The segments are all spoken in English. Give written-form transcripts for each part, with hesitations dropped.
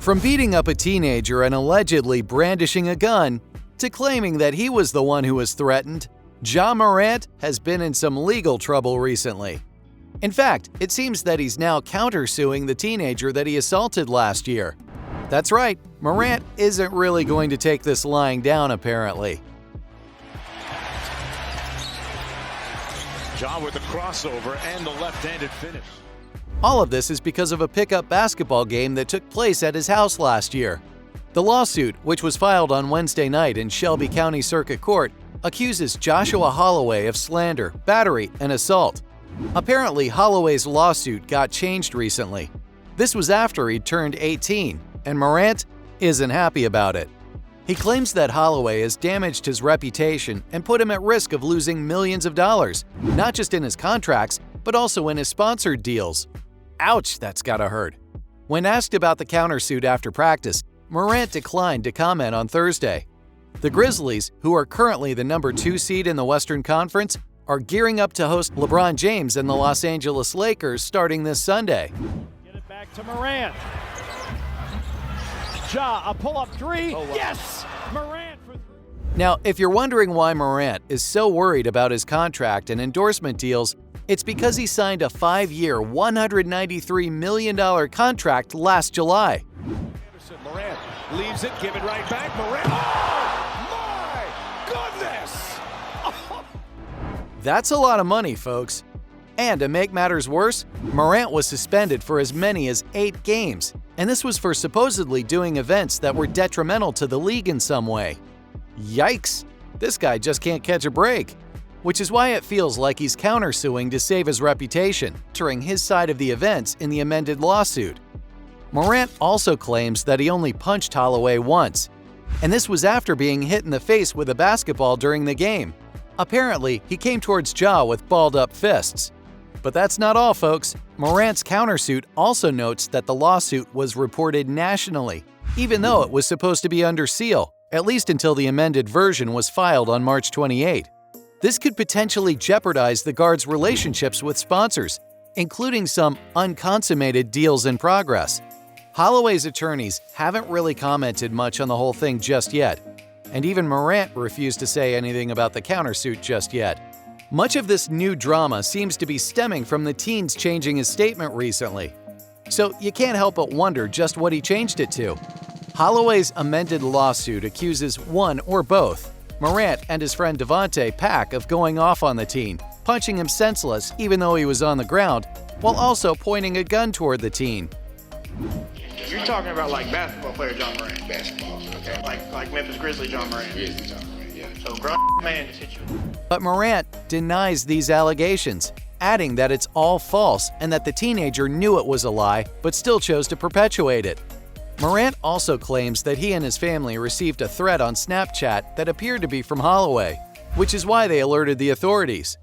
From beating up a teenager and allegedly brandishing a gun, to claiming that he was the one who was threatened, Ja Morant has been in some legal trouble recently. In fact, it seems that he's now countersuing the teenager that he assaulted last year. That's right, Morant isn't really going to take this lying down apparently. Ja with the crossover and the left-handed finish. All of this is because of a pickup basketball game that took place at his house last year. The lawsuit, which was filed on Wednesday night in Shelby County Circuit Court, accuses Joshua Holloway of slander, battery, and assault. Apparently, Holloway's lawsuit got changed recently. This was after he'd turned 18, and Morant isn't happy about it. He claims that Holloway has damaged his reputation and put him at risk of losing millions of dollars, not just in his contracts, but also in his sponsored deals. Ouch, that's gotta hurt. When asked about the countersuit after practice, Morant declined to comment on Thursday. The Grizzlies, who are currently the number 2 seed in the Western Conference, are gearing up to host LeBron James and the Los Angeles Lakers starting this Sunday. Get it back to Morant. Ja, a pull-up three. Oh, wow. Yes! Morant for 3. Now, if you're wondering why Morant is so worried about his contract and endorsement deals, it's because he signed a 5-year, $193 million contract last July. Morant leaves it, give it right back. Morant. Oh, my goodness! That's a lot of money, folks. And to make matters worse, Morant was suspended for as many as 8 games, and this was for supposedly doing events that were detrimental to the league in some way. Yikes! This guy just can't catch a break. Which is why it feels like he's countersuing to save his reputation, entering his side of the events in the amended lawsuit. Morant also claims that he only punched Holloway once, and this was after being hit in the face with a basketball during the game. Apparently, he came towards Ja with balled-up fists. But that's not all, folks. Morant's countersuit also notes that the lawsuit was reported nationally, even though it was supposed to be under seal, at least until the amended version was filed on March 28. This could potentially jeopardize the guard's relationships with sponsors, including some unconsummated deals in progress. Holloway's attorneys haven't really commented much on the whole thing just yet, and even Morant refused to say anything about the countersuit just yet. Much of this new drama seems to be stemming from the teen's changing his statement recently. So you can't help but wonder just what he changed it to. Holloway's amended lawsuit accuses one or both, Morant and his friend Devontae Pack, of going off on the teen, punching him senseless even though he was on the ground, while also pointing a gun toward the teen. You're talking about like basketball player John Morant. Basketball, okay. Like Memphis Grizzly John Morant. Yeah, John Morant, yeah. So grown man just hit you. But Morant denies these allegations, adding that it's all false and that the teenager knew it was a lie but still chose to perpetuate it. Morant also claims that he and his family received a threat on Snapchat that appeared to be from Holloway, which is why they alerted the authorities.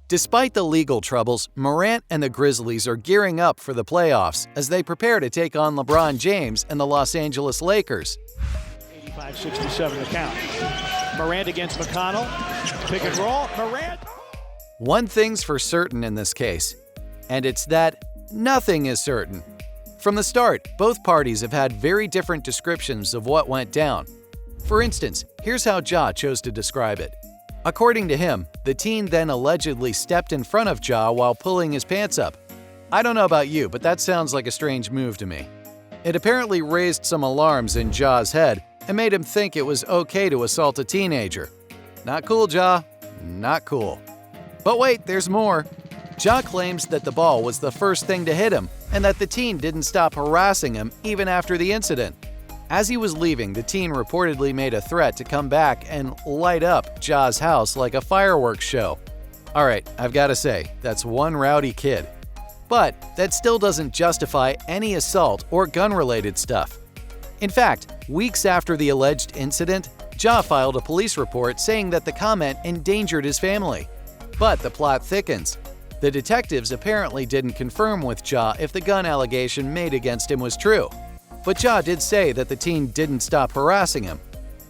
Despite the legal troubles, Morant and the Grizzlies are gearing up for the playoffs as they prepare to take on LeBron James and the Los Angeles Lakers. 85-67 the count. Morant against McConnell. Pick and roll. Morant. One thing's for certain in this case, and it's that nothing is certain. From the start, both parties have had very different descriptions of what went down. For instance, here's how Ja chose to describe it. According to him, the teen then allegedly stepped in front of Ja while pulling his pants up. I don't know about you, but that sounds like a strange move to me. It apparently raised some alarms in Ja's head and made him think it was okay to assault a teenager. Not cool, Ja. Not cool. But wait, there's more. Ja claims that the ball was the first thing to hit him and that the teen didn't stop harassing him even after the incident. As he was leaving, the teen reportedly made a threat to come back and light up Ja's house like a fireworks show. Alright, I've gotta say, that's one rowdy kid. But that still doesn't justify any assault or gun-related stuff. In fact, weeks after the alleged incident, Ja filed a police report saying that the comment endangered his family. But the plot thickens. The detectives apparently didn't confirm with Ja if the gun allegation made against him was true. But Ja did say that the teen didn't stop harassing him.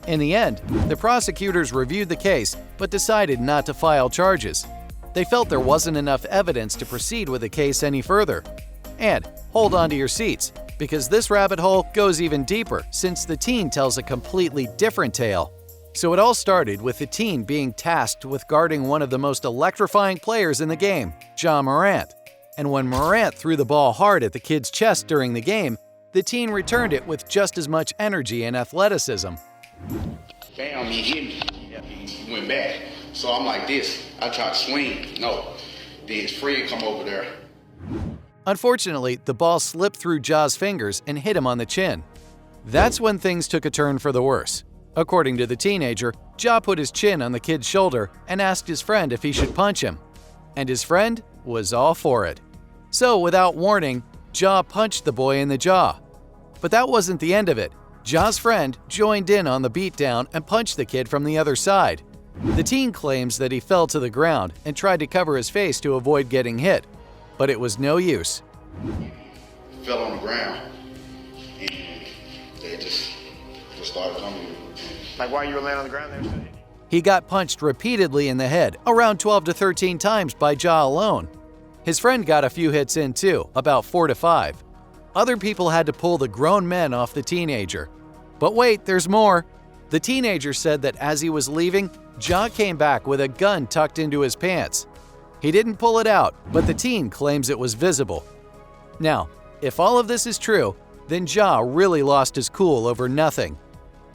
In the end, the prosecutors reviewed the case but decided not to file charges. They felt there wasn't enough evidence to proceed with the case any further. And hold on to your seats, because this rabbit hole goes even deeper since the teen tells a completely different tale. So it all started with the teen being tasked with guarding one of the most electrifying players in the game, Ja Morant. And when Morant threw the ball hard at the kid's chest during the game, the teen returned it with just as much energy and athleticism. Bam, he hit me. He went back. So I'm like this. I tried to swing. No. Then his friend come over there. Unfortunately, the ball slipped through Ja's fingers and hit him on the chin. That's when things took a turn for the worse. According to the teenager, Ja put his chin on the kid's shoulder and asked his friend if he should punch him. And his friend was all for it. So, without warning, Ja punched the boy in the jaw. But that wasn't the end of it. Ja's friend joined in on the beatdown and punched the kid from the other side. The teen claims that he fell to the ground and tried to cover his face to avoid getting hit, but it was no use. Fell on the ground, and they just started coming. Like while you were laying on the ground there? He got punched repeatedly in the head, around 12 to 13 times by Ja alone. His friend got a few hits in too, about 4 to 5. Other people had to pull the grown men off the teenager. But wait, there's more. The teenager said that as he was leaving, Ja came back with a gun tucked into his pants. He didn't pull it out, but the teen claims it was visible. Now, if all of this is true, then Ja really lost his cool over nothing.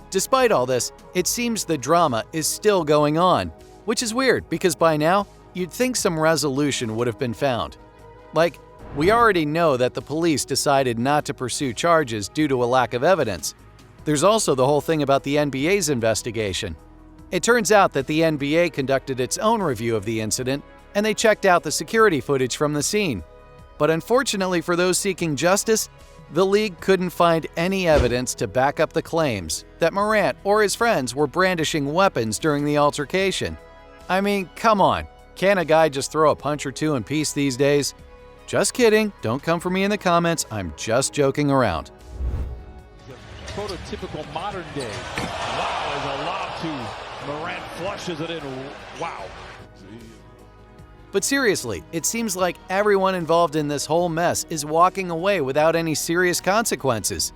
Despite all this, it seems the drama is still going on, which is weird because by now, you'd think some resolution would have been found. Like, we already know that the police decided not to pursue charges due to a lack of evidence. There's also the whole thing about the NBA's investigation. It turns out that the NBA conducted its own review of the incident, and they checked out the security footage from the scene. But unfortunately for those seeking justice, the league couldn't find any evidence to back up the claims that Morant or his friends were brandishing weapons during the altercation. I mean, come on, can't a guy just throw a punch or two in peace these days? Just kidding, don't come for me in the comments, I'm just joking around. Prototypical modern day. Wow, there's a lob to Morant, flushes it in. Wow. But seriously, it seems like everyone involved in this whole mess is walking away without any serious consequences.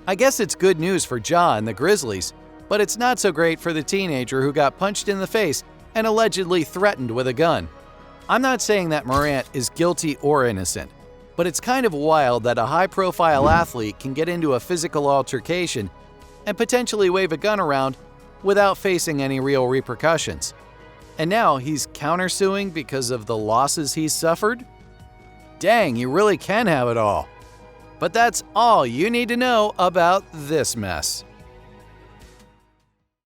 I guess it's good news for Ja and the Grizzlies, but it's not so great for the teenager who got punched in the face and allegedly threatened with a gun. I'm not saying that Morant is guilty or innocent, but it's kind of wild that a high-profile athlete can get into a physical altercation and potentially wave a gun around without facing any real repercussions. And now he's countersuing because of the losses he's suffered? Dang, you really can have it all. But that's all you need to know about this mess.